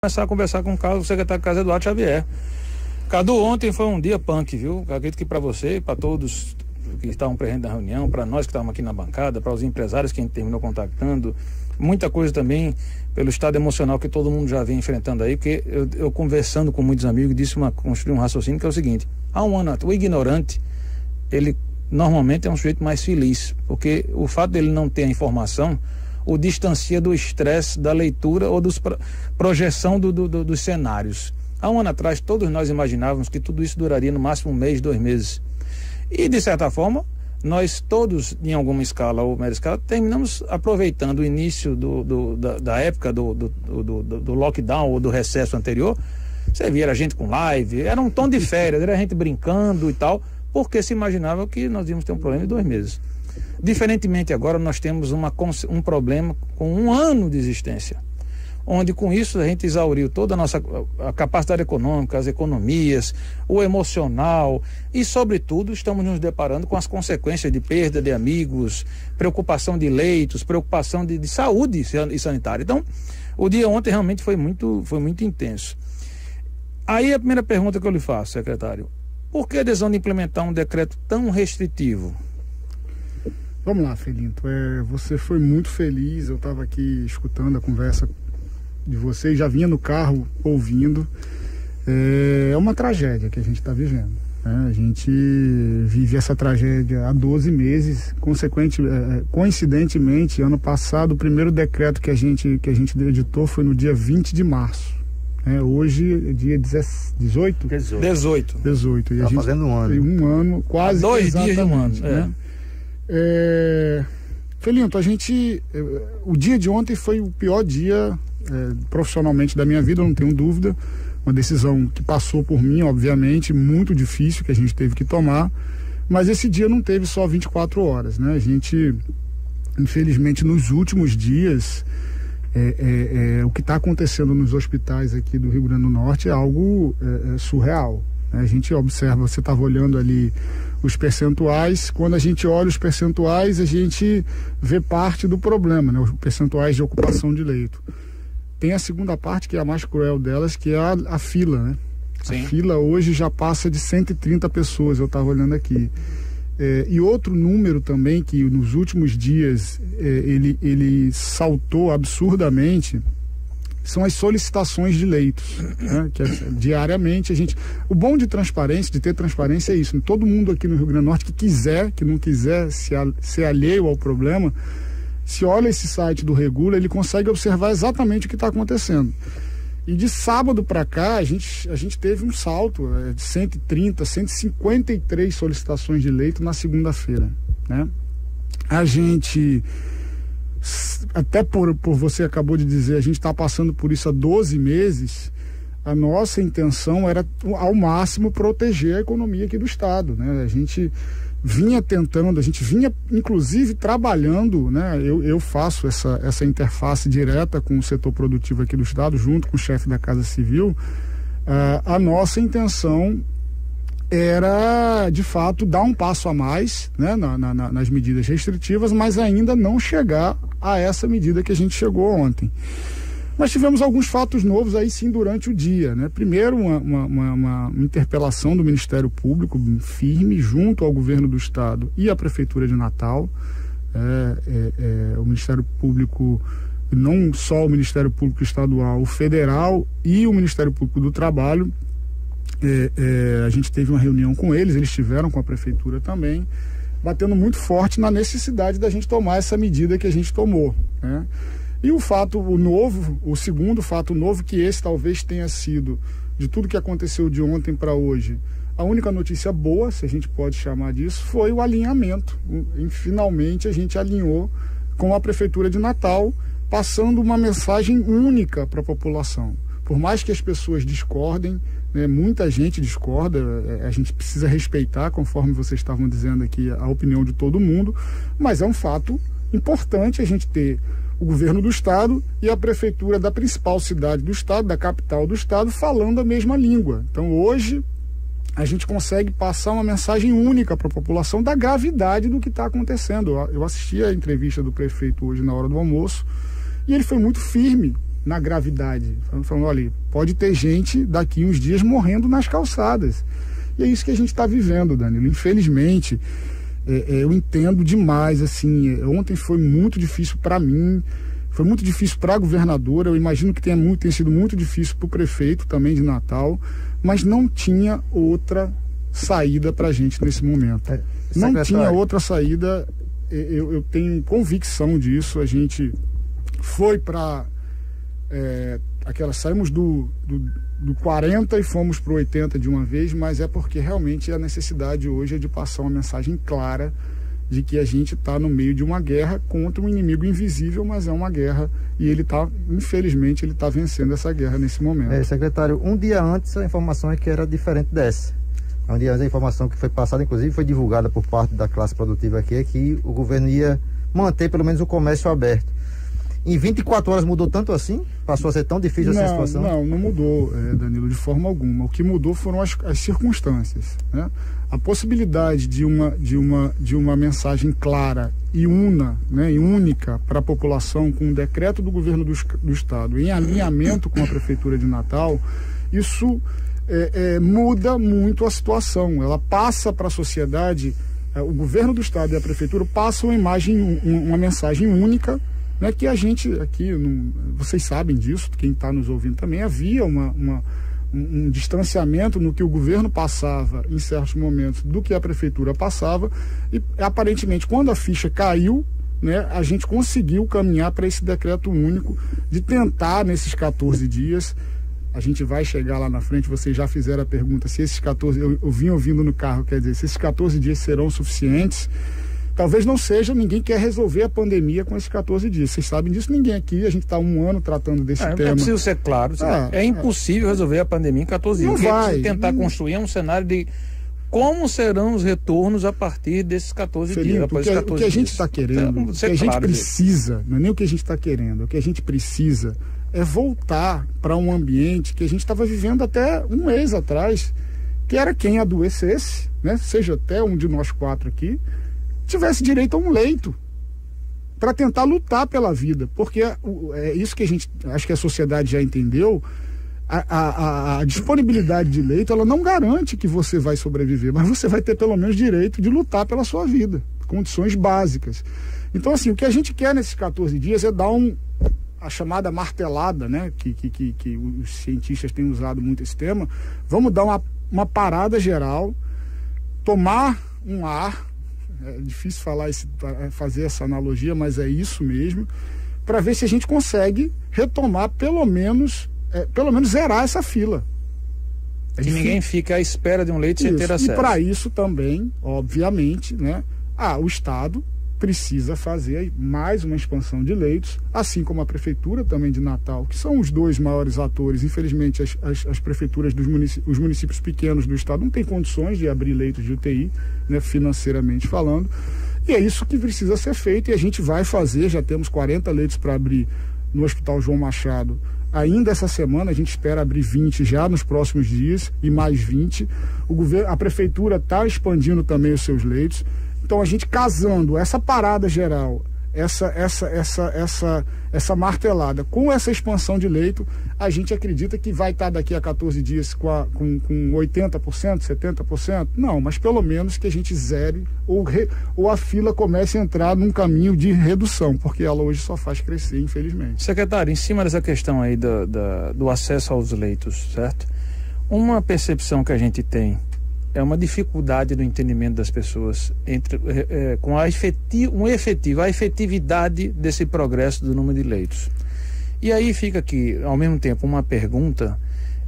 começar a conversar com o secretário de Casa, Eduardo Xavier. Cadu, ontem foi um dia punk, viu? Acredito que para você, para todos que estavam presentes na reunião, para nós que estávamos aqui na bancada, para os empresários que a gente terminou contactando, muita coisa também pelo estado emocional que todo mundo já vem enfrentando aí, porque eu conversando com muitos amigos, construí um raciocínio que é o seguinte: há um ano, o ignorante, ele normalmente é um sujeito mais feliz, porque o fato dele não ter a informação o distancia do estresse da leitura ou dos projeção dos cenários. Há um ano atrás, todos nós imaginávamos que tudo isso duraria no máximo 1 mês, 2 meses. E, de certa forma, nós todos, em alguma escala ou média escala, terminamos aproveitando o início da época do lockdown ou do recesso anterior. Você via a gente com live, era um tom de férias, era a gente brincando e tal, porque se imaginava que nós íamos ter um problema em 2 meses. Diferentemente agora, nós temos um problema com 1 ano de existência, onde com isso a gente exauriu toda a capacidade econômica, as economias, o emocional e, sobretudo, estamos nos deparando com as consequências de perda de amigos, preocupação de leitos, preocupação de saúde e sanitária. Então, o dia ontem realmente foi muito intenso. Aí a primeira pergunta que eu lhe faço, secretário: por que a decisão de implementar um decreto tão restritivo? Vamos lá, Felinto. Você foi muito feliz, eu estava aqui escutando a conversa de vocês, já vinha no carro ouvindo. É uma tragédia que a gente está vivendo, né? A gente vive essa tragédia há 12 meses. Coincidentemente, ano passado, o primeiro decreto que a gente editou foi no dia 20 de março. Hoje é dia 18? 18. Está fazendo um ano. Um ano, quase. 2 dias de um ano. Né? Felinto, o dia de ontem foi o pior dia profissionalmente da minha vida, eu não tenho dúvida. Uma decisão que passou por mim, obviamente, muito difícil, que a gente teve que tomar, mas esse dia não teve só 24 horas, né? A gente, infelizmente, nos últimos dias, o que está acontecendo nos hospitais aqui do Rio Grande do Norte é algo surreal. A gente observa, você estava olhando ali os percentuais, quando a gente olha os percentuais, a gente vê parte do problema, né? Os percentuais de ocupação de leito. Tem a segunda parte, que é a mais cruel delas, que é a fila, né? Sim. A fila hoje já passa de 130 pessoas, eu estava olhando aqui. E outro número também, que nos últimos dias ele saltou absurdamente, são as solicitações de leitos, né? Que diariamente a gente... O bom de transparência, de ter transparência, é isso. Todo mundo aqui no Rio Grande do Norte que não quiser ser alheio ao problema, se olha esse site do Regula, ele consegue observar exatamente o que está acontecendo. E de sábado para cá, a gente teve um salto de 130, 153 solicitações de leito na segunda-feira, né? A gente... Até por você acabou de dizer, a gente está passando por isso há 12 meses. A nossa intenção era, ao máximo, proteger a economia aqui do estado, né? A gente vinha tentando, a gente vinha, inclusive, trabalhando, né? Eu faço essa interface direta com o setor produtivo aqui do estado, junto com o chefe da Casa Civil. A nossa intenção era, de fato, dar um passo a mais, né, nas medidas restritivas, mas ainda não chegar a essa medida que a gente chegou ontem. Mas tivemos alguns fatos novos aí sim durante o dia, né? Primeiro, uma interpelação do Ministério Público firme junto ao governo do estado e à Prefeitura de Natal. O Ministério Público, não só o Ministério Público Estadual, o Federal e o Ministério Público do Trabalho. A gente teve uma reunião com eles estiveram com a Prefeitura também, batendo muito forte na necessidade da gente tomar essa medida que a gente tomou, né? E o segundo fato novo, que esse talvez tenha sido, de tudo que aconteceu de ontem para hoje, a única notícia boa, se a gente pode chamar disso, foi o alinhamento. Finalmente a gente alinhou com a Prefeitura de Natal, passando uma mensagem única para a população. Por mais que as pessoas discordem, né, muita gente discorda, a gente precisa respeitar, conforme vocês estavam dizendo aqui, a opinião de todo mundo, mas é um fato importante a gente ter o governo do estado e a prefeitura da principal cidade do estado, da capital do estado, falando a mesma língua. Então hoje a gente consegue passar uma mensagem única para a população da gravidade do que está acontecendo. Eu assisti a entrevista do prefeito hoje na hora do almoço e ele foi muito firme na gravidade, falando, olha, pode ter gente daqui uns dias morrendo nas calçadas. E é isso que a gente está vivendo, Danilo. Infelizmente, eu entendo demais, assim, ontem foi muito difícil para mim, foi muito difícil para a governadora, eu imagino que tenha sido muito difícil para o prefeito também de Natal, mas não tinha outra saída para a gente nesse momento. Não tinha outra saída, eu tenho convicção disso. A gente foi para saímos do 40 e fomos para o 80 de uma vez, mas é porque realmente a necessidade hoje é de passar uma mensagem clara de que a gente está no meio de uma guerra contra um inimigo invisível, mas é uma guerra e infelizmente, ele está vencendo essa guerra nesse momento. Secretário, um dia antes a informação é que era diferente dessa. Um dia antes a informação que foi passada, inclusive foi divulgada por parte da classe produtiva aqui, é que o governo ia manter pelo menos o comércio aberto. Em 24 horas mudou tanto assim? Passou a ser tão difícil essa situação? Não mudou, Danilo, de forma alguma. O que mudou foram as circunstâncias, né? A possibilidade de uma mensagem clara e única para a população, com um decreto do governo do estado em alinhamento com a prefeitura de Natal, isso muda muito a situação. Ela passa para a sociedade, o governo do estado e a prefeitura passam uma mensagem única, né, que a gente aqui, vocês sabem disso, quem está nos ouvindo também, havia um distanciamento no que o governo passava em certos momentos do que a prefeitura passava, e aparentemente quando a ficha caiu, né, a gente conseguiu caminhar para esse decreto único de tentar nesses 14 dias. A gente vai chegar lá na frente, vocês já fizeram a pergunta se esses 14, eu vim ouvindo no carro, quer dizer, se esses 14 dias serão suficientes. Talvez não seja, ninguém quer resolver a pandemia com esses 14 dias. Vocês sabem disso, ninguém aqui, a gente está 1 ano tratando desse tema. É preciso ser claro, é impossível resolver a pandemia em 14 dias. Não vai. Tentar construir um cenário de como serão os retornos a partir desses 14 dias. O que a gente está querendo, o que a gente precisa, não é nem o que a gente está querendo, o que a gente precisa é voltar para um ambiente que a gente estava vivendo até um mês atrás, que era quem adoecesse, né, seja até um de nós 4 aqui, tivesse direito a um leito para tentar lutar pela vida, porque é isso que a gente, acho que a sociedade já entendeu. A disponibilidade de leito, ela não garante que você vai sobreviver, mas você vai ter pelo menos direito de lutar pela sua vida, condições básicas. Então, assim, o que a gente quer nesses 14 dias é dar a chamada martelada, né, que os cientistas têm usado muito esse tema. Vamos dar uma parada geral, tomar um ar. É difícil fazer essa analogia, mas é isso mesmo, para ver se a gente consegue retomar, pelo menos zerar essa fila. Que ninguém fica à espera de um leito sem ter acesso. E para isso também, obviamente, né, o Estado precisa fazer mais uma expansão de leitos, assim como a Prefeitura também de Natal, que são os dois maiores atores. Infelizmente, as prefeituras os municípios pequenos do Estado não têm condições de abrir leitos de UTI, né, financeiramente falando, e é isso que precisa ser feito, e a gente vai fazer. Já temos 40 leitos para abrir no Hospital João Machado. Ainda essa semana a gente espera abrir 20 já nos próximos dias, e mais 20. A Prefeitura está expandindo também os seus leitos. Então, a gente casando essa parada geral, essa martelada com essa expansão de leito, a gente acredita que vai estar daqui a 14 dias com 80%, 70%? Não, mas pelo menos que a gente zere ou a fila comece a entrar num caminho de redução, porque ela hoje só faz crescer, infelizmente. Secretário, em cima dessa questão aí do acesso aos leitos, certo? Uma percepção que a gente tem é uma dificuldade no entendimento das pessoas com a efetividade desse progresso do número de leitos. E aí fica aqui, ao mesmo tempo, uma pergunta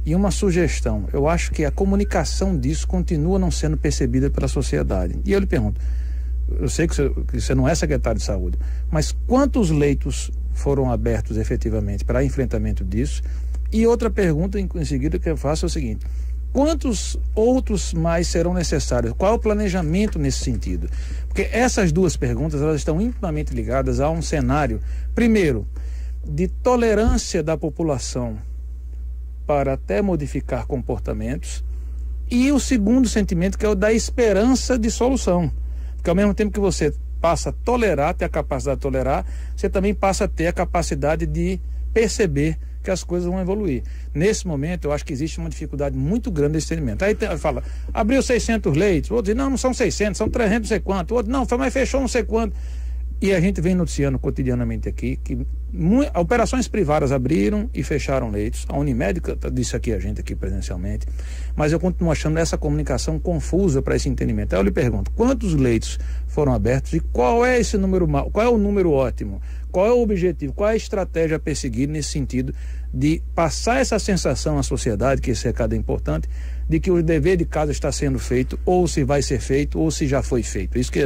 e uma sugestão. Eu acho que a comunicação disso continua não sendo percebida pela sociedade. E eu lhe pergunto, eu sei que você não é secretário de saúde, mas quantos leitos foram abertos efetivamente para enfrentamento disso? E outra pergunta em seguida que eu faço é o seguinte: quantos outros mais serão necessários? Qual é o planejamento nesse sentido? Porque essas duas perguntas, elas estão intimamente ligadas a um cenário, primeiro, de tolerância da população para até modificar comportamentos, e o segundo sentimento, que é o da esperança de solução. Porque ao mesmo tempo que você passa a tolerar, ter a capacidade de tolerar, você também passa a ter a capacidade de perceber que as coisas vão evoluir. Nesse momento, eu acho que existe uma dificuldade muito grande desse entendimento. Aí fala, abriu 600 leitos, outro diz, não são 600, são 300 não sei quanto, outro, não, mas fechou não sei quanto. E a gente vem noticiando cotidianamente aqui que operações privadas abriram e fecharam leitos. A Unimed disse aqui a gente aqui presencialmente, mas eu continuo achando essa comunicação confusa para esse entendimento. Aí eu lhe pergunto, quantos leitos foram abertos e qual é esse número, qual é o número ótimo? Qual é o objetivo? Qual é a estratégia a perseguir nesse sentido de passar essa sensação à sociedade, que esse recado é importante, de que o dever de casa está sendo feito, ou se vai ser feito, ou se já foi feito. Isso que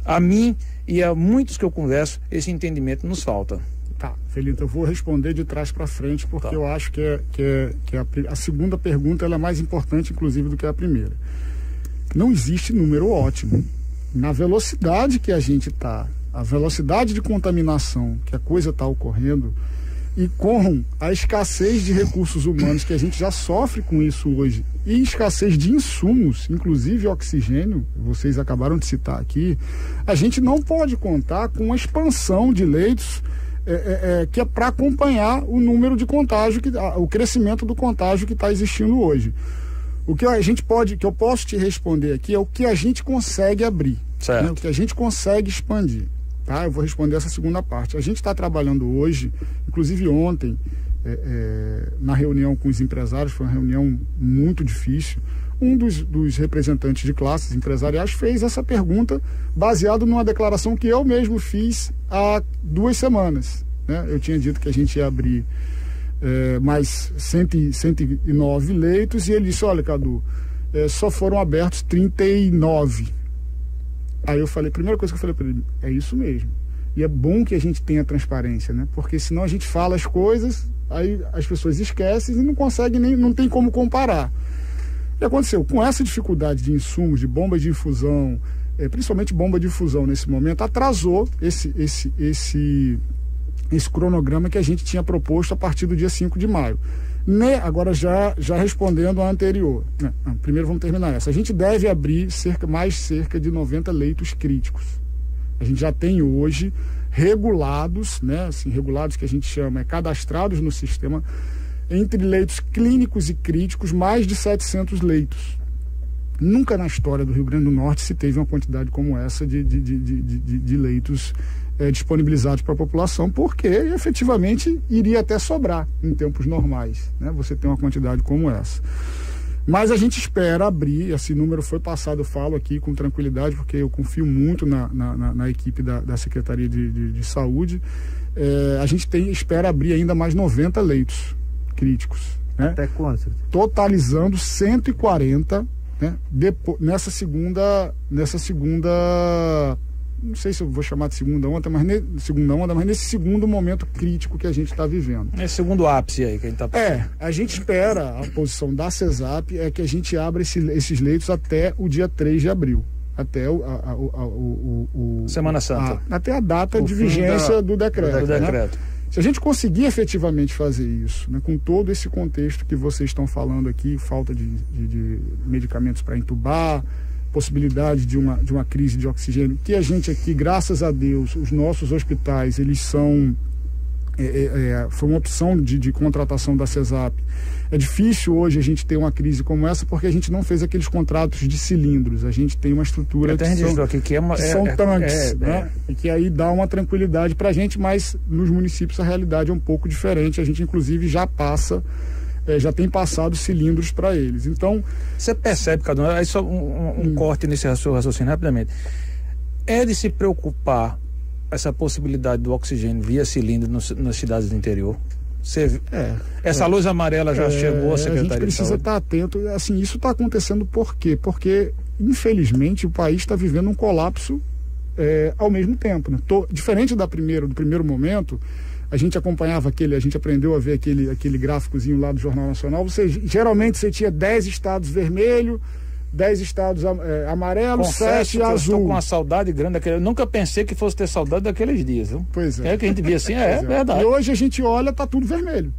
a mim e a muitos que eu converso, esse entendimento nos falta. Tá, Felito, eu vou responder de trás para frente, porque eu acho que a segunda pergunta ela é mais importante, inclusive, do que a primeira. Não existe número ótimo. Na velocidade que a gente está, a velocidade de contaminação que a coisa está ocorrendo, e com a escassez de recursos humanos que a gente já sofre com isso hoje, e escassez de insumos, inclusive oxigênio, vocês acabaram de citar aqui, a gente não pode contar com uma expansão de leitos que é para acompanhar o número de contágio, o crescimento do contágio que está existindo hoje. O que que eu posso te responder aqui é o que a gente consegue abrir, né? O que a gente consegue expandir. Tá? Eu vou responder essa segunda parte. A gente está trabalhando hoje, inclusive ontem, na reunião com os empresários, foi uma reunião muito difícil. Um dos representantes de classes empresariais fez essa pergunta baseado numa declaração que eu mesmo fiz há 2 semanas. Né? Eu tinha dito que a gente ia abrir mais 109 leitos e ele disse, olha, Cadu, só foram abertos 39. Aí eu falei, a primeira coisa que eu falei para ele, é isso mesmo. E é bom que a gente tenha transparência, né? Porque senão a gente fala as coisas, aí as pessoas esquecem e não conseguem não tem como comparar. O que aconteceu? Com essa dificuldade de insumos, de bomba de infusão, principalmente bomba de infusão nesse momento, atrasou esse cronograma que a gente tinha proposto a partir do dia 5 de maio. Agora já respondendo a anterior, primeiro vamos terminar essa. A gente deve abrir cerca de 90 leitos críticos. A gente já tem hoje regulados, né, assim, regulados que a gente chama, cadastrados no sistema, entre leitos clínicos e críticos, mais de 700 leitos. Nunca na história do Rio Grande do Norte se teve uma quantidade como essa de leitos disponibilizados para a população, porque efetivamente iria até sobrar em tempos normais, né? Você tem uma quantidade como essa. Mas a gente espera abrir, esse número foi passado, eu falo aqui com tranquilidade, porque eu confio muito na equipe da Secretaria de Saúde. A gente espera abrir ainda mais 90 leitos críticos. Né? Até quando, secretário? Totalizando 140, né? Nessa segunda, não sei se eu vou chamar de segunda onda, mas nesse segundo momento crítico que a gente está vivendo. Esse segundo ápice aí que a gente está passando. A gente espera, a posição da CESAP é que a gente abra esses leitos até o dia 3 de abril. Até Semana Santa. Até a data de vigência do decreto. Né? Se a gente conseguir efetivamente fazer isso, né, com todo esse contexto que vocês estão falando aqui, falta de medicamentos para entubar, possibilidade de uma crise de oxigênio, que a gente aqui, graças a Deus, os nossos hospitais, eles são... foi uma opção de contratação da CESAP. É difícil hoje a gente ter uma crise como essa porque a gente não fez aqueles contratos de cilindros. A gente tem uma estrutura que são tanques, né? E que aí dá uma tranquilidade para a gente, mas nos municípios a realidade é um pouco diferente. A gente inclusive já tem passado cilindros para eles. Então, você percebe, Cadu, aí só um corte nesse seu raciocínio rapidamente. É de se preocupar essa possibilidade do oxigênio via cilindro nas cidades do interior? Essa luz amarela já chegou à Secretaria de Saúde? A gente precisa estar atento. Assim, isso está acontecendo por quê? Porque, infelizmente, o país está vivendo um colapso ao mesmo tempo. Né? Diferente do primeiro momento, a gente acompanhava a gente aprendeu a ver aquele gráficozinho lá do Jornal Nacional. Geralmente você tinha 10 estados vermelhos, 10 estados amarelos, 7 azul. Eu estou com uma saudade grande daquele. Eu nunca pensei que fosse ter saudade daqueles dias, viu? Pois é. Que a gente via assim, verdade. E hoje a gente olha, tá tudo vermelho.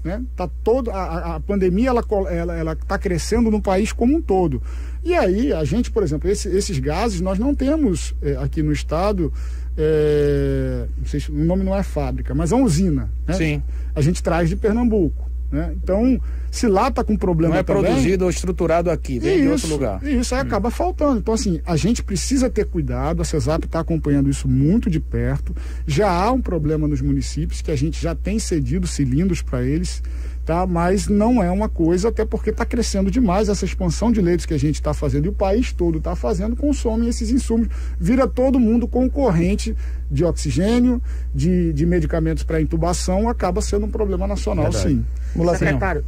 né? Tá a pandemia ela está crescendo no país como um todo. E aí a gente, por exemplo, esses gases nós não temos aqui no estado, não sei se o nome não é fábrica, mas é uma usina, né? Sim. A gente traz de Pernambuco, né? Então, se lá está com problema não é também, produzido ou estruturado aqui, vem de outro lugar. Isso aí acaba faltando. Então, assim, a gente precisa ter cuidado, a CESAP está acompanhando isso muito de perto. Já há um problema nos municípios que a gente já tem cedido cilindros para eles, tá? Mas não é uma coisa, até porque está crescendo demais essa expansão de leitos que a gente está fazendo, e o país todo está fazendo, consome esses insumos, vira todo mundo concorrente de oxigênio, de medicamentos para intubação, acaba sendo um problema nacional. Verdade. Sim. Secretário,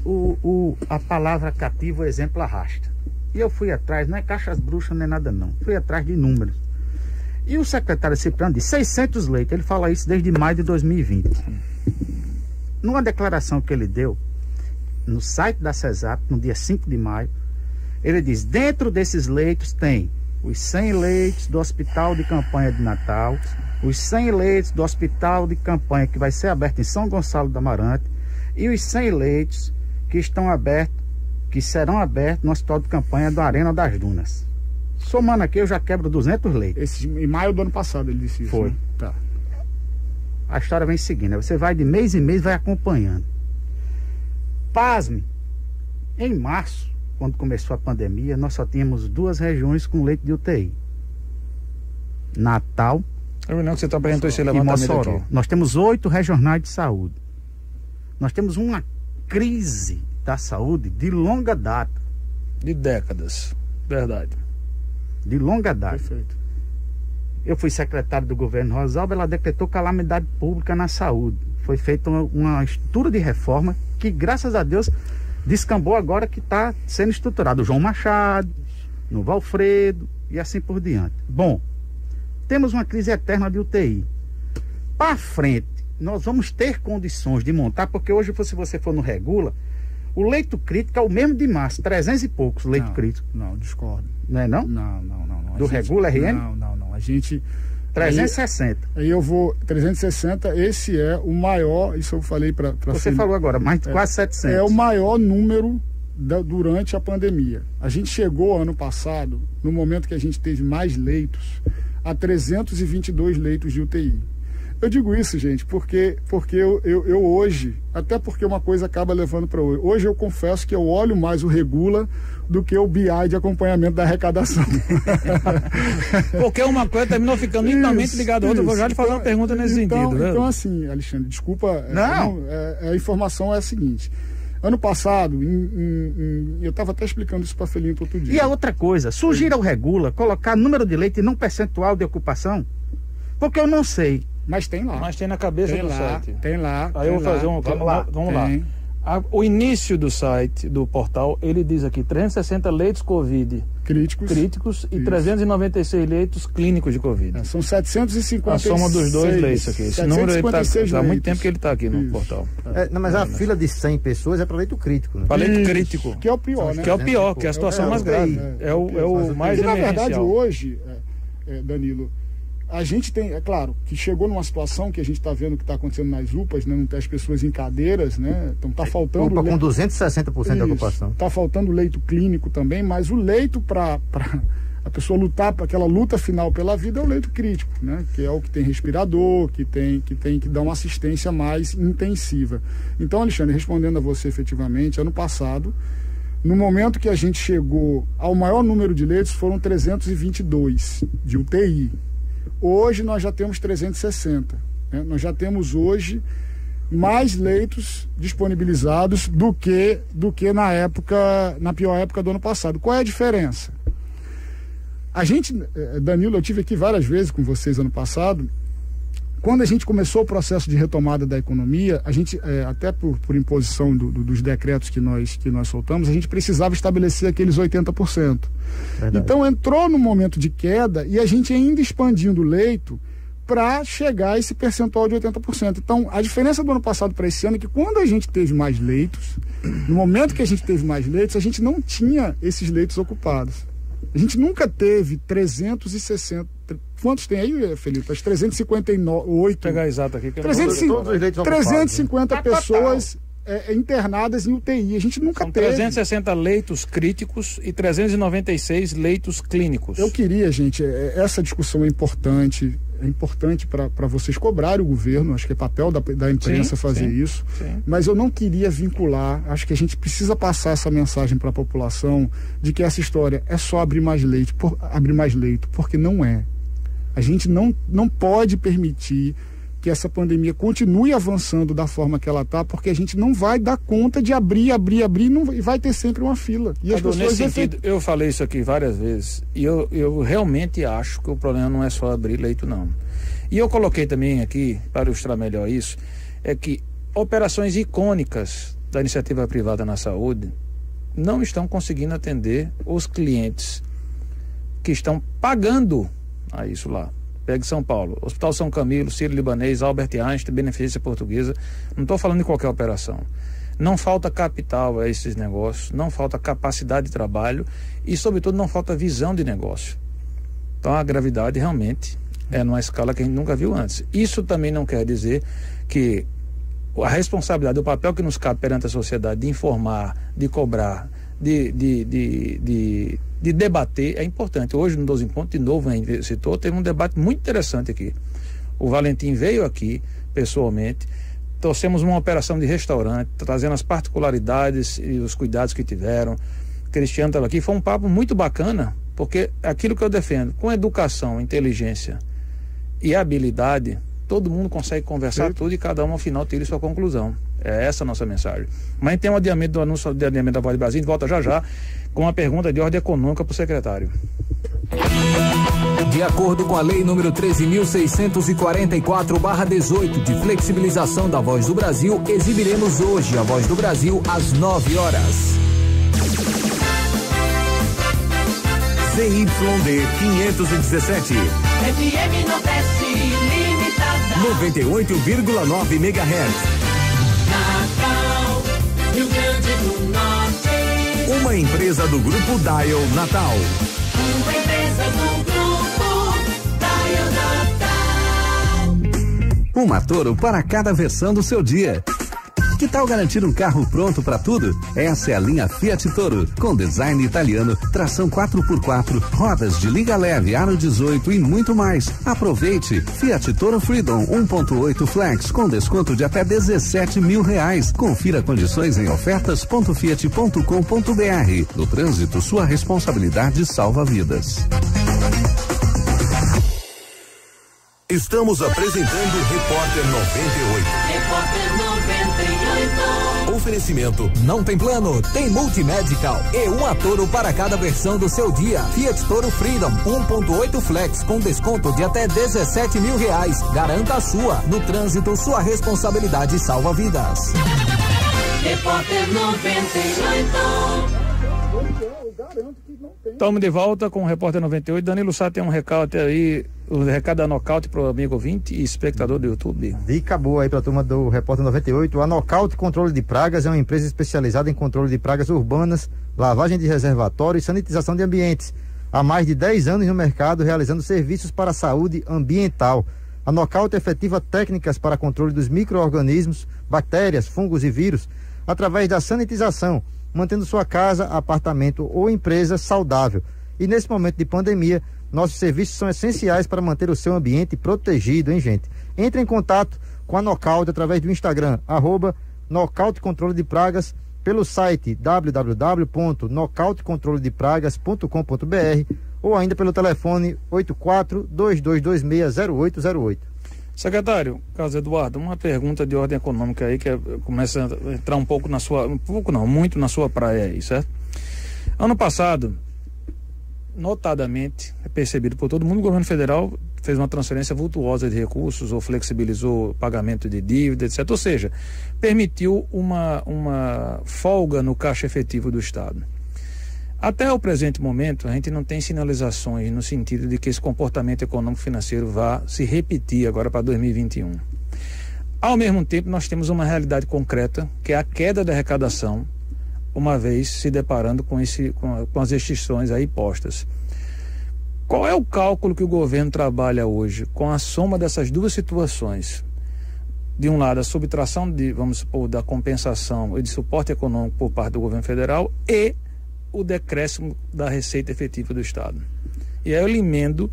a palavra cativa, o exemplo arrasta. E eu fui atrás, não é caixas bruxas nem nada não, fui atrás de números. E o secretário Cipriano disse 600 leitos, ele fala isso desde maio de 2020. Numa declaração que ele deu no site da CESAP, no dia 5 de maio, ele diz: dentro desses leitos tem os 100 leitos do Hospital de Campanha de Natal, os 100 leitos do Hospital de Campanha que vai ser aberto em São Gonçalo do Amarante e os 100 leitos que estão abertos, que serão abertos no Hospital de Campanha do Arena das Dunas. Somando aqui, eu já quebro 200 leitos. Em maio do ano passado ele disse isso. Foi. Né? Tá. A história vem seguindo, você vai de mês em mês, vai acompanhando. Pasme, em março, quando começou a pandemia, nós só tínhamos 2 regiões com leito de UTI. Natal não que você está apresentando esse e levantamento Mossoró. aqui. Nós temos 8 regionais de saúde. Nós temos uma crise da saúde de longa data. De décadas, verdade. De longa data. Perfeito. Eu fui secretário do governo Rosalba, ela decretou calamidade pública na saúde. Foi feita uma estrutura de reforma que, graças a Deus, descambou agora, que está sendo estruturado. O João Machado, no Valfredo e assim por diante. Bom, temos uma crise eterna de UTI. Para frente, nós vamos ter condições de montar, porque hoje, se você for no Regula, o leito crítico é o mesmo de março, 300 e poucos leito crítico. Não, discordo. Não é não? Não. Do Regula RM? Não. A gente... 360. Aí eu vou... 360, esse é o maior, isso eu falei para... Você falou agora, mais de quase 700. É o maior número durante a pandemia. A gente chegou ano passado, no momento que a gente teve mais leitos, a 322 leitos de UTI. Eu digo isso, gente, porque eu hoje, até porque uma coisa acaba levando para hoje. Hoje eu confesso que eu olho mais o Regula do que o BI de acompanhamento da arrecadação. Porque uma coisa terminou ficando intimamente ligada à outra. Eu vou já lhe fazer uma pergunta nesse sentido. Então, assim, Alexandre, desculpa. A informação é a seguinte. Ano passado, eu estava até explicando isso para a Felinho outro dia. E a outra coisa, sugira o Regula colocar número de leite e não percentual de ocupação? Porque eu não sei. Mas tem lá. Mas tem na cabeça do site. Tem lá. Aí eu vou fazer um... Vamos lá. O início do site, do portal, ele diz aqui 360 leitos Covid críticos e 396 leitos clínicos de Covid. São 756. A soma dos dois leitos aqui. Esse número há muito tempo que ele está aqui no portal. Mas a fila de 100 pessoas é para leito crítico, né? Para leito crítico. Que é o pior, né? Que é o pior, que é a situação mais grave. É o mais emergencial. Na verdade, hoje, Danilo, a gente tem, é claro, que chegou numa situação que a gente está vendo que está acontecendo nas UPAs, né? Não tem as pessoas em cadeiras, né? Então está faltando... UPA com 260% de ocupação. Está faltando leito clínico também, mas o leito para a pessoa lutar, para aquela luta final pela vida, é o leito crítico, né? Que é o que tem respirador, que tem que dar uma assistência mais intensiva. Então, Alexandre, respondendo a você efetivamente, ano passado, no momento que a gente chegou ao maior número de leitos, foram 322 de UTI. Hoje nós já temos 360. Né? Nós já temos hoje mais leitos disponibilizados do que na pior época do ano passado. Qual é a diferença? A gente, Danilo, eu tive aqui várias vezes com vocês ano passado. Quando a gente começou o processo de retomada da economia, a gente, até por imposição dos decretos que nós soltamos, a gente precisava estabelecer aqueles 80%. Verdade. Então entrou no momento de queda e a gente ainda expandindo o leito para chegar a esse percentual de 80%. Então, a diferença do ano passado para esse ano é que quando a gente teve mais leitos, no momento que a gente teve mais leitos, a gente não tinha esses leitos ocupados. A gente nunca teve 360... Quantos tem aí, Felipe? As 358... Vou pegar exato aqui. 350 pessoas internadas em UTI. A gente nunca São teve. 360 leitos críticos e 396 leitos clínicos. Eu queria, gente, essa discussão é importante para vocês cobrarem o governo, acho que é papel da imprensa fazer isso, mas eu não queria vincular, acho que a gente precisa passar essa mensagem para a população de que essa história é só abrir mais leito, porque não é. A gente não pode permitir que essa pandemia continue avançando da forma que ela está, porque a gente não vai dar conta de abrir, e vai ter sempre uma fila. E as pessoas nesse sentido, eu falei isso aqui várias vezes, e eu realmente acho que o problema não é só abrir leito, não. E eu coloquei também aqui, para ilustrar melhor isso, é que operações icônicas da iniciativa privada na saúde não estão conseguindo atender os clientes que estão pagando a isso lá. Pegue São Paulo, Hospital São Camilo, Sírio-Libanês, Albert Einstein, Beneficência Portuguesa. Não estou falando de qualquer operação. Não falta capital a esses negócios, não falta capacidade de trabalho e, sobretudo, não falta visão de negócio. Então, a gravidade realmente é numa escala que a gente nunca viu antes. Isso também não quer dizer que a responsabilidade, o papel que nos cabe perante a sociedade de informar, de cobrar, de debater é importante. Hoje no 12 em Ponto, de novo, a gente citou, teve um debate muito interessante aqui. O Valentim veio aqui pessoalmente, trouxemos uma operação de restaurante, trazendo as particularidades e os cuidados que tiveram. Cristiano estava aqui, foi um papo muito bacana, porque aquilo que eu defendo, com educação, inteligência e habilidade, todo mundo consegue conversar tudo e cada um ao final tira sua conclusão. É essa a nossa mensagem. Mas tem um adiamento do anúncio de adiamento da Voz do Brasil, volta já com uma pergunta de ordem econômica para o secretário. De acordo com a Lei número 13.644/18 de flexibilização da Voz do Brasil, exibiremos hoje a Voz do Brasil às 9 horas. ZYD 517. FM Nordeste Limitada. 98,9 MHz. Natal, Rio Grande do Norte. Uma empresa do Grupo Dial Natal. Uma empresa do Grupo Dial Natal. Uma Toro para cada versão do seu dia. Que tal garantir um carro pronto para tudo? Essa é a linha Fiat Toro, com design italiano, tração 4x4, rodas de liga leve, aro 18 e muito mais. Aproveite! Fiat Toro Freedom 1.8 Flex com desconto de até R$17 mil. Confira condições em ofertas.fiat.com.br. No trânsito, sua responsabilidade salva vidas. Estamos apresentando Repórter 98. Repórter 98. Oferecimento. Não tem plano? Tem Multimedical. E uma Toro para cada versão do seu dia. Fiat Toro Freedom 1.8 Flex com desconto de até R$17 mil. Garanta a sua. No trânsito, sua responsabilidade salva vidas. Repórter 98. Estamos de volta com o Repórter 98. Danilo Sá tem um recado aí, o recado da Nocaute para o amigo ouvinte e espectador do YouTube. Dica boa aí para a turma do Repórter 98. A Nocaute Controle de Pragas é uma empresa especializada em controle de pragas urbanas, lavagem de reservatório e sanitização de ambientes. Há mais de 10 anos no mercado, realizando serviços para a saúde ambiental. A Nocaute efetiva técnicas para controle dos micro-organismos, bactérias, fungos e vírus, através da sanitização, mantendo sua casa, apartamento ou empresa saudável. E nesse momento de pandemia, nossos serviços são essenciais para manter o seu ambiente protegido, hein, gente? Entre em contato com a Nocaute através do Instagram, @Nocaute Controle de Pragas, pelo site www.nocautecontroledepragas.com.br ou ainda pelo telefone 84-2226-0808. Secretário, Carlos Eduardo, uma pergunta de ordem econômica aí que começa a entrar muito na sua praia aí, certo? Ano passado, notadamente, é percebido por todo mundo, o governo federal fez uma transferência vultuosa de recursos ou flexibilizou o pagamento de dívida, etc. Ou seja, permitiu uma folga no caixa efetivo do Estado. Até o presente momento, a gente não tem sinalizações no sentido de que esse comportamento econômico-financeiro vá se repetir agora para 2021. Ao mesmo tempo, nós temos uma realidade concreta, que é a queda da arrecadação, uma vez se deparando com as restrições aí postas. Qual é o cálculo que o governo trabalha hoje com a soma dessas duas situações? de um lado, a subtração vamos supor, da compensação e de suporte econômico por parte do governo federal e o decréscimo da receita efetiva do Estado. E aí eu lhe emendo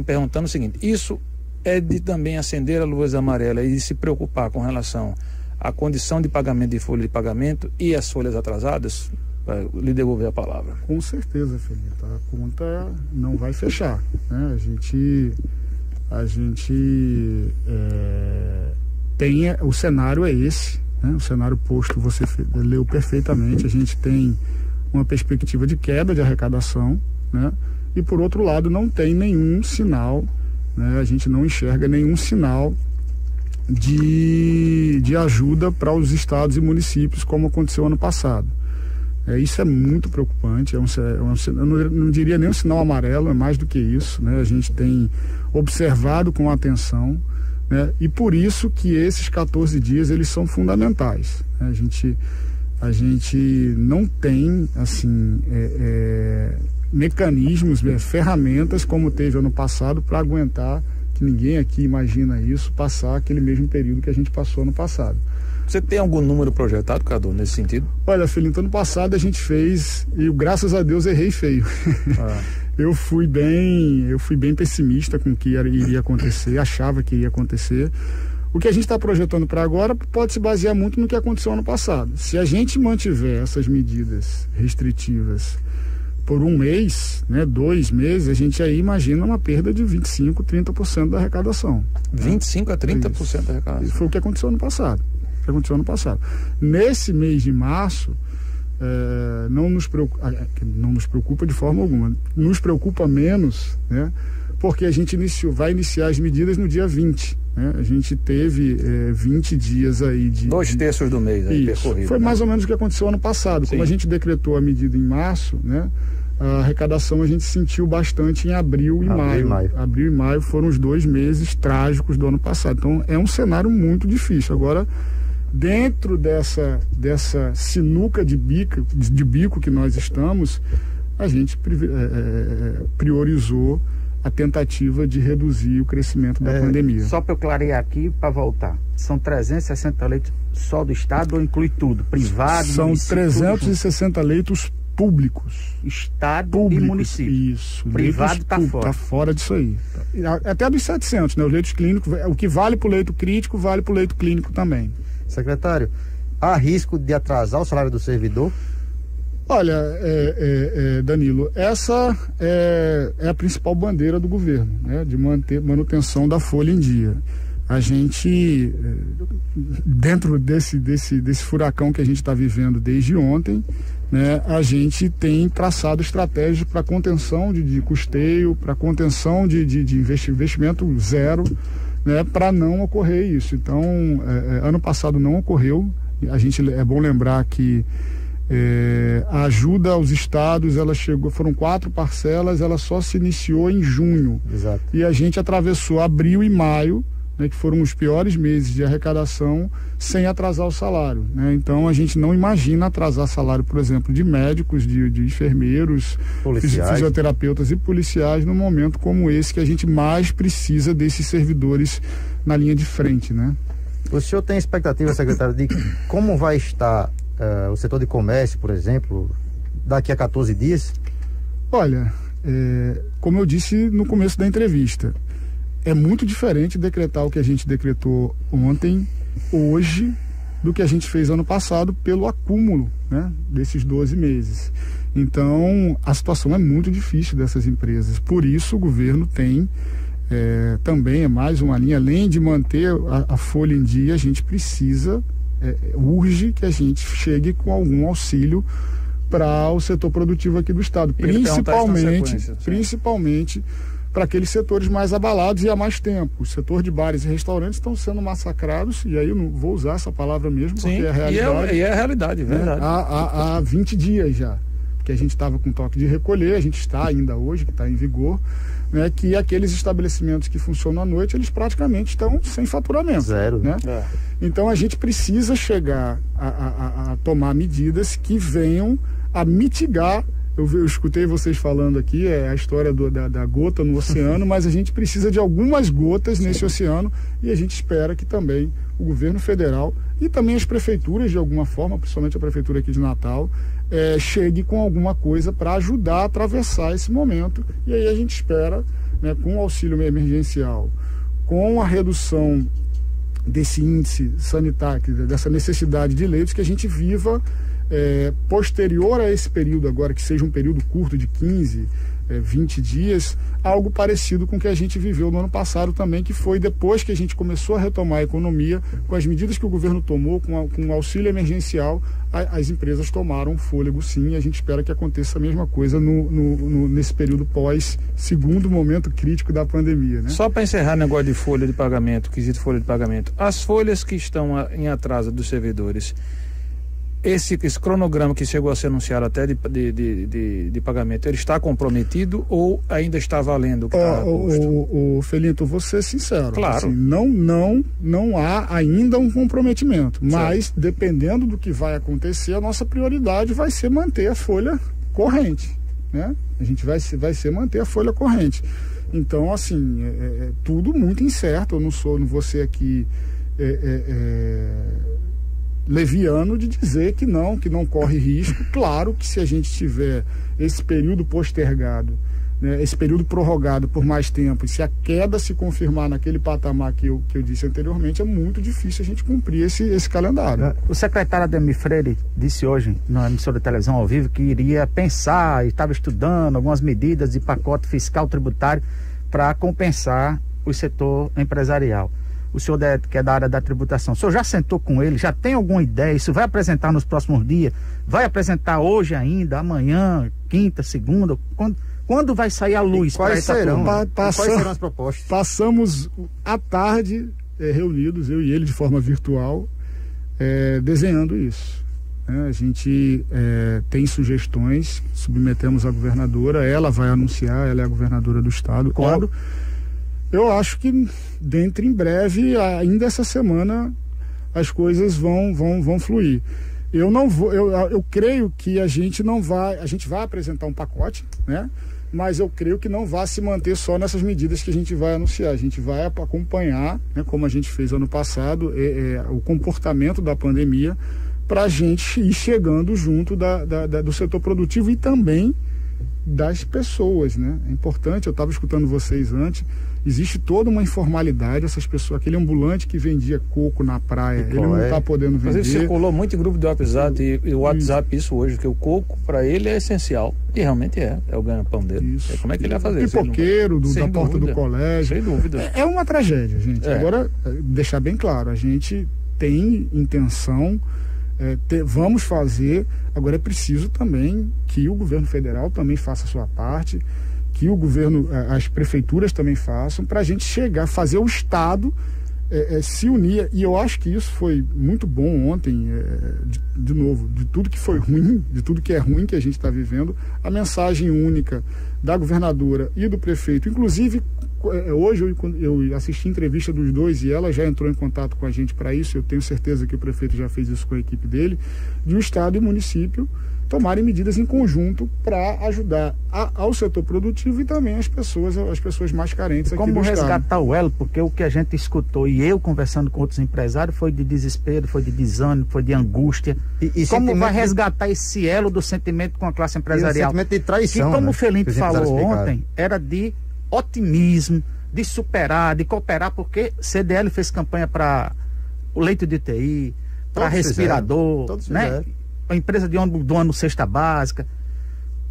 perguntando o seguinte: isso é de também acender a luz amarela e de se preocupar com relação à condição de pagamento de folha de pagamento e as folhas atrasadas? Para lhe devolver a palavra. Com certeza, Felipe. A conta não vai fechar, né? A gente tem... O cenário é esse, né? O cenário posto você leu perfeitamente. A gente tem uma perspectiva de queda de arrecadação, né? E por outro lado não tem nenhum sinal, né? A gente não enxerga nenhum sinal de ajuda para os estados e municípios, como aconteceu ano passado. Isso é muito preocupante, eu não diria nem um sinal amarelo, é mais do que isso, né? A gente tem observado com atenção, né? E por isso que esses 14 dias eles são fundamentais, né? A gente não tem assim mecanismos, ferramentas como teve ano passado para aguentar, que ninguém aqui imagina isso, passar aquele mesmo período que a gente passou ano passado. Você tem algum número projetado, Cadu, nesse sentido? Olha, Felipe, ano passado a gente fez e graças a Deus errei feio. Eu fui bem pessimista com o que iria acontecer, achava que iria acontecer. O que a gente está projetando para agora pode se basear muito no que aconteceu ano passado. Se a gente mantiver essas medidas restritivas por um mês, né, 2 meses, a gente aí imagina uma perda de 25%, 30% da arrecadação. 25% a 30% da arrecadação. Isso foi o que aconteceu ano passado. Nesse mês de março, não nos preocupa de forma alguma. Nos preocupa menos, né, porque a gente vai iniciar as medidas no dia 20. Né? A gente teve 20 dias aí de... 2/3 do mês aí percorrido. Foi mais ou menos o que aconteceu ano passado. Sim. Como a gente decretou a medida em março, né, a arrecadação a gente sentiu bastante em abril e maio. Abril e maio foram os 2 meses trágicos do ano passado. Então é um cenário muito difícil. Agora, dentro dessa sinuca de bico que nós estamos, a gente priorizou a tentativa de reduzir o crescimento da pandemia. Só para eu clarear aqui, para voltar, são 360 leitos só do Estado ou inclui tudo? Privado, são município? São 360 leitos públicos. Estado públicos, e município. Isso. Privado está fora. Está fora disso aí. Até dos 700, né? Os leitos clínicos, o que vale para o leito crítico, vale para o leito clínico também. Secretário, há risco de atrasar o salário do servidor? Olha, Danilo, essa é a principal bandeira do governo, né? De manutenção da folha em dia. A gente, dentro desse furacão que a gente está vivendo desde ontem, né, a gente tem traçado estratégias para contenção de custeio, para contenção de investimento zero, né, para não ocorrer isso. Então, ano passado não ocorreu. É bom lembrar que a ajuda aos estados, foram 4 parcelas, ela só se iniciou em junho. Exato. E a gente atravessou abril e maio, né, que foram os piores meses de arrecadação, sem atrasar o salário, né? Então a gente não imagina atrasar salário, por exemplo, de médicos, de enfermeiros, fisioterapeutas e policiais num momento como esse, que a gente mais precisa desses servidores na linha de frente, né? O senhor tem expectativa, secretário, de como vai estar o setor de comércio, por exemplo, daqui a 14 dias? Olha, como eu disse no começo da entrevista, é muito diferente decretar o que a gente decretou ontem, hoje, do que a gente fez ano passado pelo acúmulo, né, desses 12 meses. Então, a situação é muito difícil dessas empresas. Por isso, o governo tem também mais uma linha, além de manter a folha em dia, a gente precisa, urge que a gente chegue com algum auxílio para o setor produtivo aqui do estado, principalmente para aqueles setores mais abalados e há mais tempo. O setor de bares e restaurantes estão sendo massacrados, e aí eu não vou usar essa palavra mesmo, sim, porque é a realidade. E é a realidade, verdade. Há 20 dias já, que a gente estava com toque de recolher, a gente está ainda hoje, que está em vigor, né, que aqueles estabelecimentos que funcionam à noite, eles praticamente estão sem faturamento. Zero. Né? Então a gente precisa chegar a tomar medidas que venham a mitigar Eu escutei vocês falando aqui, a história da gota no oceano, mas a gente precisa de algumas gotas nesse oceano e a gente espera que também o governo federal e também as prefeituras, de alguma forma, principalmente a prefeitura aqui de Natal, chegue com alguma coisa para ajudar a atravessar esse momento. E aí a gente espera, né, com o auxílio emergencial, com a redução desse índice sanitário, dessa necessidade de leitos, que a gente viva posterior a esse período agora, que seja um período curto de 15, 20 dias, algo parecido com o que a gente viveu no ano passado também, que foi depois que a gente começou a retomar a economia, com as medidas que o governo tomou, com o auxílio emergencial, as empresas tomaram fôlego sim, e a gente espera que aconteça a mesma coisa nesse período pós segundo momento crítico da pandemia, né? Só para encerrar o negócio de folha de pagamento, quesito folha de pagamento, as folhas que estão em atraso dos servidores, esse cronograma que chegou a ser anunciado até de pagamento, ele está comprometido ou ainda está valendo o que está posto? Felito, vou ser sincero. Claro. Assim, não há ainda um comprometimento, mas dependendo do que vai acontecer, a nossa prioridade vai ser manter a folha corrente, né? A gente vai ser manter a folha corrente. Então, assim, é tudo muito incerto. Eu não vou ser aqui leviano de dizer que não corre risco. Claro que se a gente tiver esse período postergado, né, esse período prorrogado por mais tempo, e se a queda se confirmar naquele patamar que eu disse anteriormente, é muito difícil a gente cumprir esse calendário. O secretário Ademir Freire disse hoje na emissora de televisão ao vivo que iria pensar e estava estudando algumas medidas de pacote fiscal tributário para compensar o setor empresarial. O senhor que é da área da tributação, o senhor já sentou com ele, já tem alguma ideia? Isso vai apresentar nos próximos dias? Vai apresentar hoje ainda, amanhã, quinta, segunda? Quando vai sair a luz? Quais serão as propostas? Passamos a tarde reunidos, eu e ele, de forma virtual, desenhando isso. A gente tem sugestões, submetemos à governadora, ela vai anunciar, ela é a governadora do estado. Quando? Eu acho que dentro em breve, ainda essa semana, as coisas vão fluir. Eu creio que a gente vai apresentar um pacote, né? Mas eu creio que não vai se manter só nessas medidas que a gente vai anunciar. A gente vai acompanhar, né, como a gente fez ano passado, o comportamento da pandemia, para a gente ir chegando junto do setor produtivo e também das pessoas, né? É importante, eu estava escutando vocês antes, existe toda uma informalidade, essas pessoas, aquele ambulante que vendia coco na praia, ele não está podendo vender. Mas ele circulou muito em grupo do WhatsApp e o WhatsApp isso hoje, que o coco para ele é essencial, e realmente é o ganha-pão dele. Como é que ele vai fazer? O pipoqueiro da porta do colégio. Sem dúvida. É uma tragédia, gente. Agora, deixar bem claro, a gente tem intenção, vamos fazer, agora é preciso também que o governo federal também faça a sua parte, que o governo, as prefeituras também façam, para a gente chegar, fazer o Estado se unir. E eu acho que isso foi muito bom ontem, de novo, de tudo que foi ruim, de tudo que é ruim que a gente está vivendo, a mensagem única da governadora e do prefeito. Inclusive, hoje eu assisti a entrevista dos dois e ela já entrou em contato com a gente para isso. Eu tenho certeza que o prefeito já fez isso com a equipe dele, de o Estado e o município tomarem medidas em conjunto para ajudar ao setor produtivo e também as pessoas mais carentes aqui do estado. Como resgatar o elo? Porque o que a gente escutou e eu conversando com outros empresários foi de desespero, foi de desânimo, foi de angústia. E como vai resgatar esse elo do sentimento com a classe empresarial? E o sentimento de traição, que, como né? o Felipe falou ontem, era de otimismo, de superar, de cooperar, porque CDL fez campanha para o leito de TI, para respirador, todos né? fizeram. A empresa de ônibus cesta básica.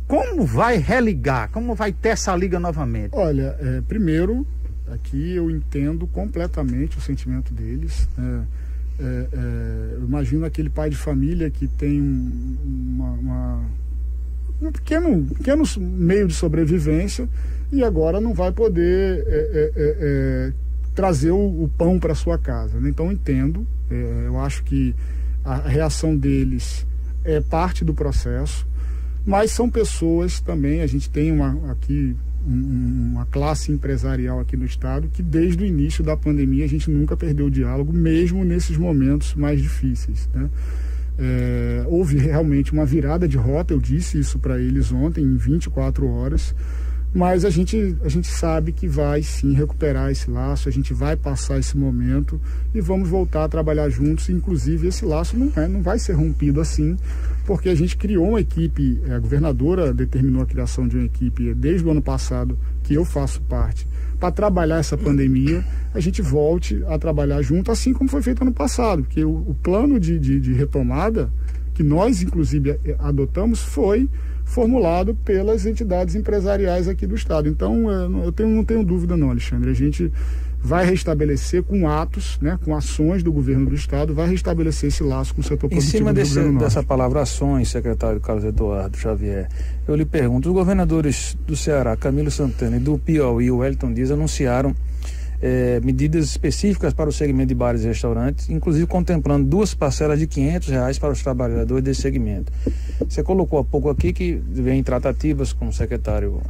Como vai religar? Como vai ter essa liga novamente? Olha, primeiro, aqui eu entendo completamente o sentimento deles. Eu imagino aquele pai de família que tem um pequeno meio de sobrevivência e agora não vai poder trazer o pão para sua casa, né? Então eu entendo, eu acho que a reação deles é parte do processo, mas são pessoas também, a gente tem uma classe empresarial aqui no estado que desde o início da pandemia a gente nunca perdeu o diálogo, mesmo nesses momentos mais difíceis, né? Houve realmente uma virada de rota, eu disse isso para eles ontem, em 24 horas, mas a gente sabe que vai sim recuperar esse laço, a gente vai passar esse momento e vamos voltar a trabalhar juntos. Inclusive esse laço não vai ser rompido assim, porque a gente criou uma equipe, a governadora determinou a criação de uma equipe desde o ano passado, que eu faço parte, para trabalhar essa pandemia. A gente volte a trabalhar junto, assim como foi feito ano passado, porque o plano de retomada, que nós inclusive adotamos, foi formulado pelas entidades empresariais aqui do estado. Então, eu não tenho dúvida não, Alexandre, a gente vai restabelecer com atos, né, com ações do governo do estado, vai restabelecer esse laço com o setor produtivo. Em cima dessa palavra ações, secretário Carlos Eduardo Xavier, eu lhe pergunto, os governadores do Ceará, Camilo Santana, e do Piauí, Wellington Dias, anunciaram medidas específicas para o segmento de bares e restaurantes, inclusive contemplando 2 parcelas de R$500 para os trabalhadores desse segmento. Você colocou há pouco aqui que vem tratativas com o secretário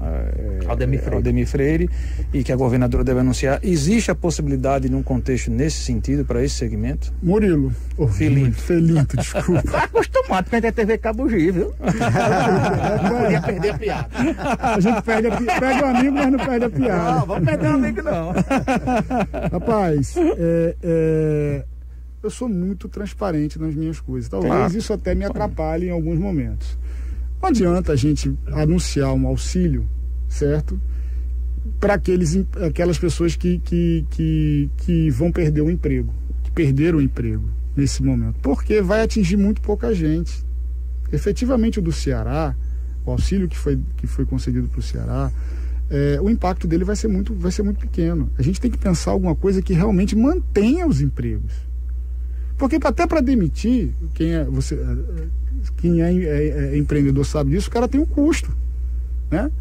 Aldemir Freire e que a governadora deve anunciar. Existe a possibilidade de um contexto nesse sentido para esse segmento? Murilo. Felinto, desculpa. Tá acostumado, porque a gente é TV Cabugi, viu? Não podia perder a piada. A gente perde o amigo, mas não perde a piada. Não, vamos perder o amigo não. Rapaz, eu sou muito transparente nas minhas coisas. Talvez isso até me atrapalhe em alguns momentos. Não adianta a gente anunciar um auxílio, certo? Para aquelas pessoas que vão perder o emprego, que perderam o emprego nesse momento, porque vai atingir muito pouca gente. Efetivamente, o do Ceará, o auxílio que foi concedido para o Ceará, o impacto dele vai ser muito pequeno. A gente tem que pensar alguma coisa que realmente mantenha os empregos. Porque até para demitir, quem é empreendedor sabe disso, o cara tem um custo, né?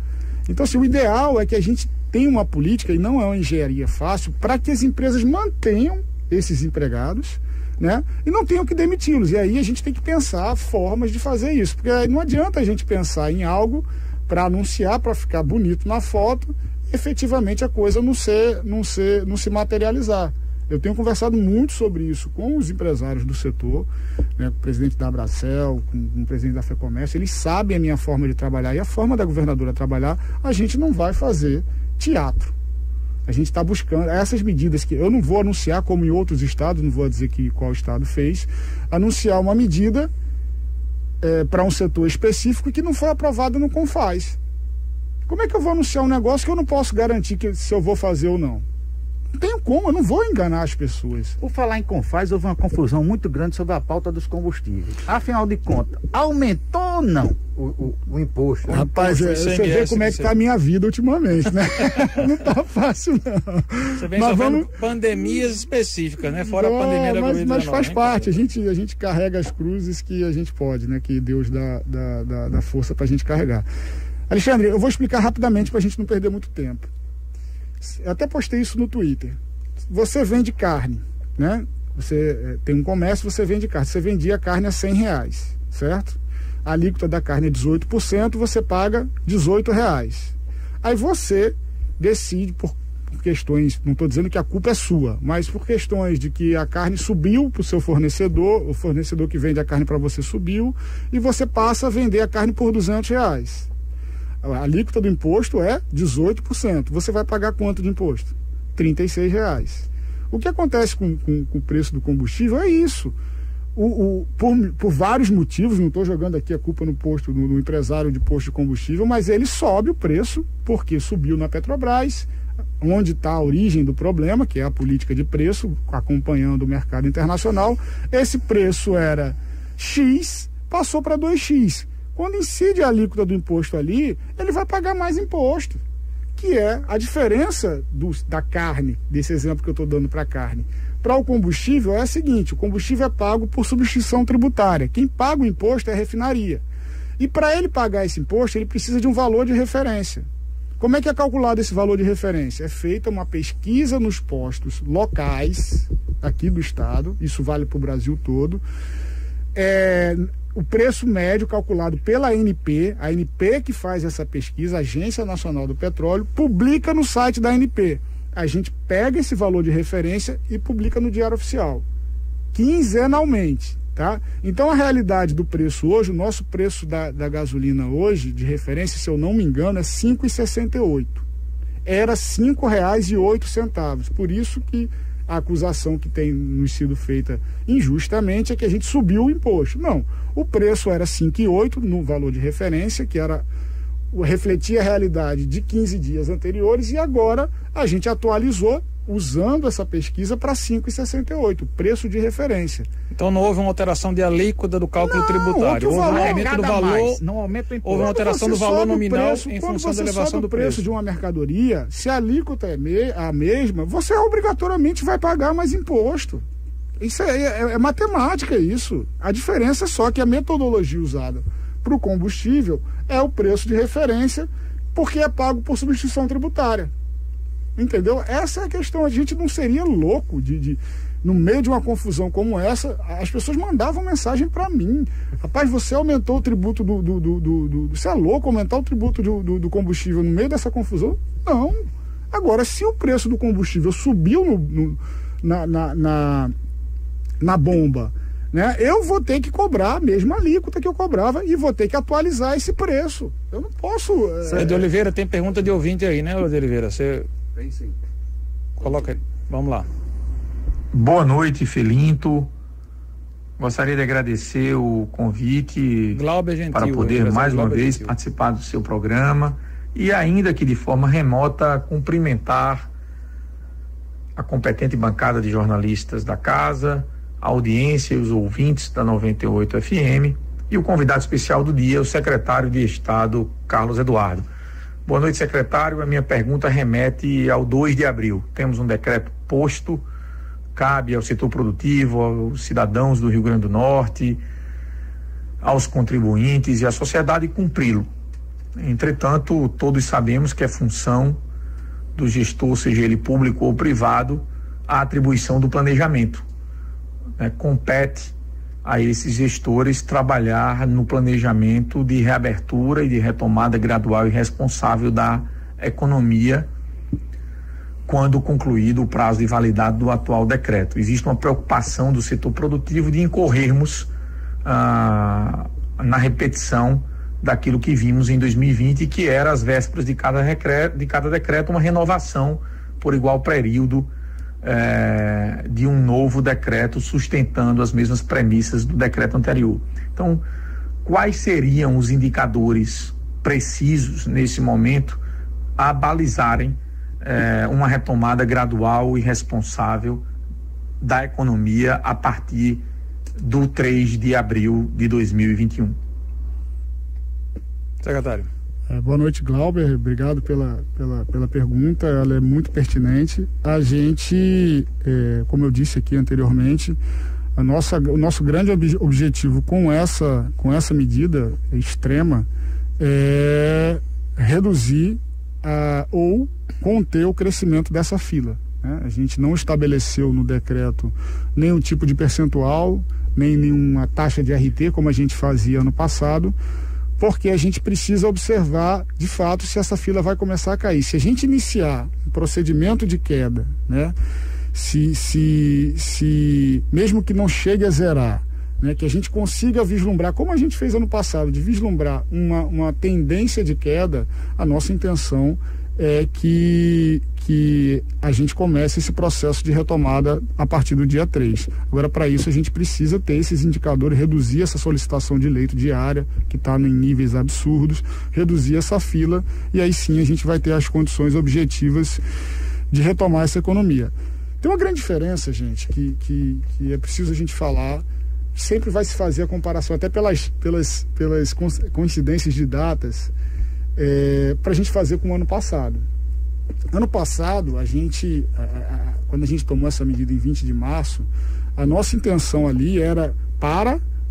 Então, assim, o ideal é que a gente tenha uma política, e não é uma engenharia fácil, para que as empresas mantenham esses empregados, né? E não tenham que demiti-los. E aí a gente tem que pensar formas de fazer isso, porque não adianta a gente pensar em algo para anunciar, para ficar bonito na foto, e efetivamente a coisa não se materializar. Eu tenho conversado muito sobre isso com os empresários do setor, né, com o presidente da Abracel, com o presidente da FEComércio. Eles sabem a minha forma de trabalhar e a forma da governadora trabalhar. A gente não vai fazer teatro. A gente está buscando essas medidas que eu não vou anunciar, como em outros estados, não vou dizer qual estado fez, anunciar uma medida para um setor específico que não foi aprovada no Confaz. Como é que eu vou anunciar um negócio que eu não posso garantir se eu vou fazer ou não? Não tenho como, eu não vou enganar as pessoas. Por falar em Confaz, houve uma confusão muito grande sobre a pauta dos combustíveis. Afinal de contas, aumentou ou não o imposto? Rapaz, você vê como é que tá a minha vida ultimamente, né? Não tá fácil, não. Você vem sofrendo pandemias específicas, né? Fora a pandemia da Covid-19. Mas faz parte, a gente carrega as cruzes que a gente pode, né? Que Deus dá força pra gente carregar. Alexandre, eu vou explicar rapidamente pra gente não perder muito tempo. Eu até postei isso no Twitter. Você vende carne, né? Você tem um comércio, você vende carne. Você vendia carne a R$100, certo? A alíquota da carne é 18%, você paga R$18. Aí você decide, por questões, não estou dizendo que a culpa é sua, mas por questões de que a carne subiu para o seu fornecedor, o fornecedor que vende a carne para você subiu, e você passa a vender a carne por R$200. A alíquota do imposto é 18%. Você vai pagar quanto de imposto? R$36. O que acontece com o preço do combustível é isso. Por vários motivos, não estou jogando aqui a culpa no empresário de posto de combustível, mas ele sobe o preço porque subiu na Petrobras, onde está a origem do problema, que é a política de preço, acompanhando o mercado internacional. Esse preço era X, passou para 2X. Quando incide a alíquota do imposto ali, ele vai pagar mais imposto, que é a diferença da carne, desse exemplo que eu estou dando para a carne. Para o combustível é a seguinte: o combustível é pago por substituição tributária. Quem paga o imposto é a refinaria. E para ele pagar esse imposto, ele precisa de um valor de referência. Como é que é calculado esse valor de referência? É feita uma pesquisa nos postos locais aqui do estado, isso vale para o Brasil todo. O preço médio calculado pela ANP, a ANP que faz essa pesquisa, a Agência Nacional do Petróleo, publica no site da ANP. A gente pega esse valor de referência e publica no Diário Oficial, quinzenalmente. Tá? Então a realidade do preço hoje, o nosso preço da gasolina hoje, de referência, se eu não me engano, é R$ 5,68. Era R$ 5,08. Por isso que a acusação que tem nos sido feita injustamente é que a gente subiu o imposto. Não, o preço era 5,8 no valor de referência, que refletia a realidade de 15 dias anteriores, e agora a gente atualizou usando essa pesquisa para 5,68, preço de referência. Então não houve uma alteração de alíquota do cálculo tributário, houve um aumento do valor, não aumenta o imposto. Houve uma alteração do valor nominal em função da elevação do preço de uma mercadoria. Se a alíquota é a mesma, você obrigatoriamente vai pagar mais imposto. Isso é matemática, isso. A diferença é só que a metodologia usada para o combustível é o preço de referência, porque é pago por substituição tributária. Entendeu? Essa é a questão. A gente não seria louco no meio de uma confusão como essa, as pessoas mandavam mensagem para mim. Rapaz, você aumentou o tributo você é louco aumentar o tributo do combustível no meio dessa confusão? Não. Agora, se o preço do combustível subiu na bomba, né, eu vou ter que cobrar a mesma alíquota que eu cobrava e vou ter que atualizar esse preço. Eu não posso... De Oliveira, tem pergunta de ouvinte aí, né, de Oliveira? Você... Tem sim. Coloca aí. Vamos lá. Boa noite, Felinto. Gostaria de agradecer o convite para poder mais uma vez participar do seu programa e, ainda que de forma remota, cumprimentar a competente bancada de jornalistas da casa, a audiência e os ouvintes da 98 FM e o convidado especial do dia, o secretário de Estado, Carlos Eduardo. Boa noite, secretário. A minha pergunta remete ao 2 de abril. Temos um decreto posto, cabe ao setor produtivo, aos cidadãos do Rio Grande do Norte, aos contribuintes e à sociedade cumpri-lo. Entretanto, todos sabemos que é função do gestor, seja ele público ou privado, a atribuição do planejamento. Compete a esses gestores trabalhar no planejamento de reabertura e de retomada gradual e responsável da economia quando concluído o prazo de validade do atual decreto. Existe uma preocupação do setor produtivo de incorrermos na repetição daquilo que vimos em 2020, que era às vésperas de cada decreto uma renovação por igual período de um novo decreto sustentando as mesmas premissas do decreto anterior. Então, quais seriam os indicadores precisos nesse momento a balizarem uma retomada gradual e responsável da economia a partir do 3 de abril de 2021? Secretário. Boa noite, Glauber. Obrigado pela pergunta. Ela é muito pertinente. A gente, como eu disse aqui anteriormente, o nosso grande objetivo com essa medida extrema é reduzir ou conter o crescimento dessa fila, né? A gente não estabeleceu no decreto nenhum tipo de percentual, nem nenhuma taxa de RT, como a gente fazia ano passado, porque a gente precisa observar, de fato, se essa fila vai começar a cair. Se a gente iniciar um procedimento de queda, né, mesmo que não chegue a zerar, né, que a gente consiga vislumbrar, como a gente fez ano passado, de vislumbrar uma tendência de queda, a nossa intenção é que a gente comece esse processo de retomada a partir do dia 3. Agora, para isso, a gente precisa ter esses indicadores, reduzir essa solicitação de leito diária, que está em níveis absurdos, reduzir essa fila, e aí sim a gente vai ter as condições objetivas de retomar essa economia. Tem uma grande diferença, gente, que é preciso a gente falar. Sempre vai se fazer a comparação, até pelas coincidências de datas, para a gente fazer com o ano passado. Ano passado, quando a gente tomou essa medida em 20 de março, a nossa intenção ali era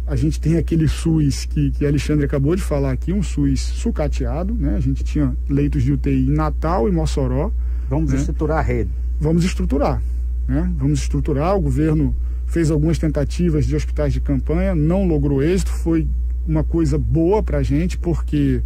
a gente tem aquele SUS que Alexandre acabou de falar aqui, um SUS sucateado, né? A gente tinha leitos de UTI em Natal e Mossoró. Vamos estruturar a rede. Vamos estruturar, né? Vamos estruturar. O governo fez algumas tentativas de hospitais de campanha, não logrou êxito. Foi uma coisa boa para a gente, porque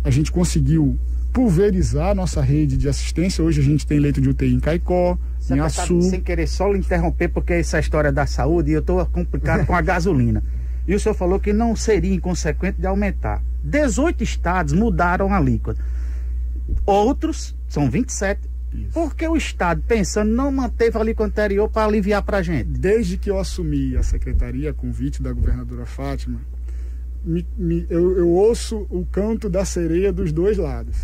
a gente conseguiu pulverizar nossa rede de assistência. Hoje a gente tem leito de UTI em Caicó, em Açu. Sem querer só lhe interromper, porque essa história da saúde, eu estou complicado com a gasolina. E o senhor falou que não seria inconsequente de aumentar. 18 estados mudaram a alíquota. Outros, são 27. Isso. Por que o estado, pensando, não manteve a alíquota anterior para aliviar para a gente? Desde que eu assumi a secretaria, a convite da governadora Fátima, eu ouço o canto da sereia dos dois lados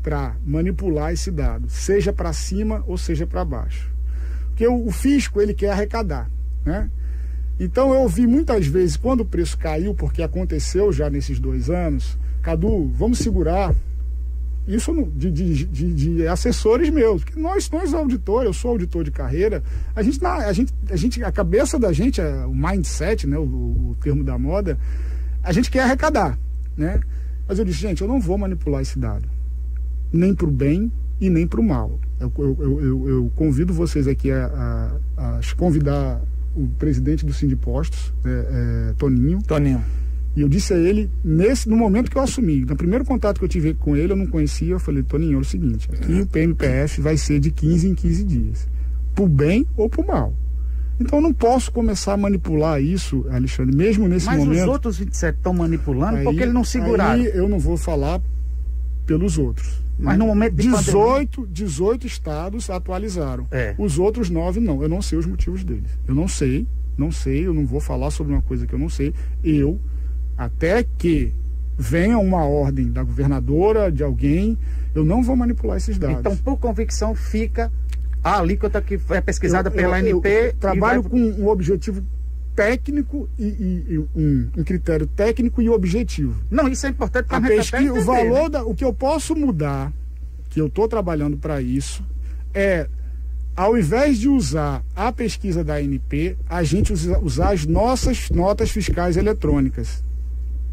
para manipular esse dado, seja para cima ou seja para baixo. Porque o fisco, ele quer arrecadar, né? Então eu ouvi muitas vezes, quando o preço caiu, porque aconteceu já nesses 2 anos, Cadu, vamos segurar. Isso de assessores meus, porque nós auditores, eu sou auditor de carreira, a cabeça da gente, o mindset, né, o termo da moda, a gente quer arrecadar, né? Mas eu disse, gente, eu não vou manipular esse dado, nem para o bem e nem para o mal. Eu convido vocês aqui a convidar o presidente do Sindipostos, Toninho. E eu disse a ele, no momento que eu assumi, no primeiro contato que eu tive com ele, eu não conhecia, eu falei, Toninho, é o seguinte, aqui o PMPF vai ser de 15 em 15 dias, pro bem ou pro mal. Então eu não posso começar a manipular isso, Alexandre, mesmo nesse momento. Mas os outros 27 estão manipulando porque eles não seguraram. Aí eu não vou falar pelos outros. Mas no momento de 18 estados atualizaram. Os outros 9 não. Eu não sei os motivos deles. Eu não sei, eu não vou falar sobre uma coisa que eu não sei. Até que venha uma ordem da governadora, de alguém, eu não vou manipular esses dados. Então, por convicção, fica a alíquota que é pesquisada pela ANP. Eu trabalho com um objetivo técnico e um critério técnico e objetivo. Não, isso é importante para o valor, né? O que eu posso mudar, que eu estou trabalhando para isso, ao invés de usar a pesquisa da ANP, a gente usar as nossas notas fiscais eletrônicas.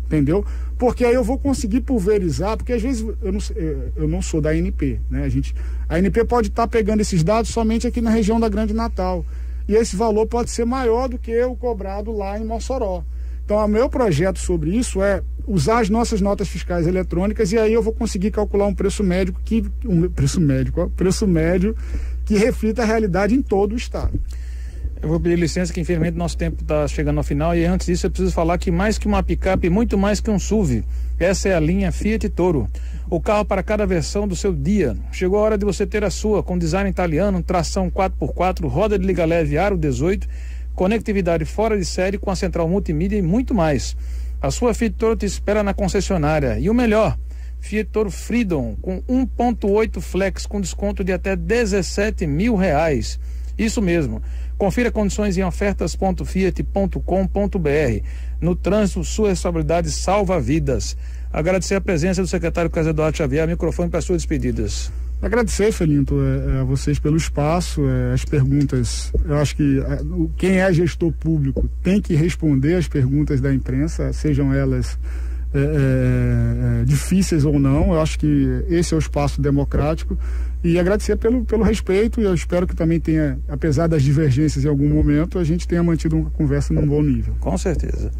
Entendeu? Porque aí eu vou conseguir pulverizar, porque às vezes eu não sou da ANP, né? A ANP pode estar pegando esses dados somente aqui na região da Grande Natal. E esse valor pode ser maior do que o cobrado lá em Mossoró. Então, o meu projeto sobre isso é usar as nossas notas fiscais eletrônicas, e aí eu vou conseguir calcular um preço médio que reflita a realidade em todo o estado. Eu vou pedir licença que infelizmente nosso tempo está chegando ao final, e antes disso eu preciso falar que mais que uma picape, muito mais que um SUV, essa é a linha Fiat Toro. O carro para cada versão do seu dia. Chegou a hora de você ter a sua, com design italiano, tração 4x4, roda de liga leve aro 18, conectividade fora de série com a central multimídia e muito mais. A sua Fiat Toro te espera na concessionária. E o melhor, Fiat Toro Freedom com 1.8 Flex com desconto de até R$17 mil. Isso mesmo. Confira condições em ofertas.fiat.com.br. No trânsito, sua responsabilidade salva vidas. Agradecer a presença do secretário Carlos Eduardo Xavier. Microfone para suas despedidas. Agradecer, Felinto, a vocês pelo espaço, as perguntas. Eu acho que quem é gestor público tem que responder as perguntas da imprensa, sejam elas difíceis ou não. Eu acho que esse é o espaço democrático. E agradecer pelo respeito, e eu espero que também tenha, apesar das divergências em algum momento, a gente tenha mantido uma conversa num bom nível. Com certeza.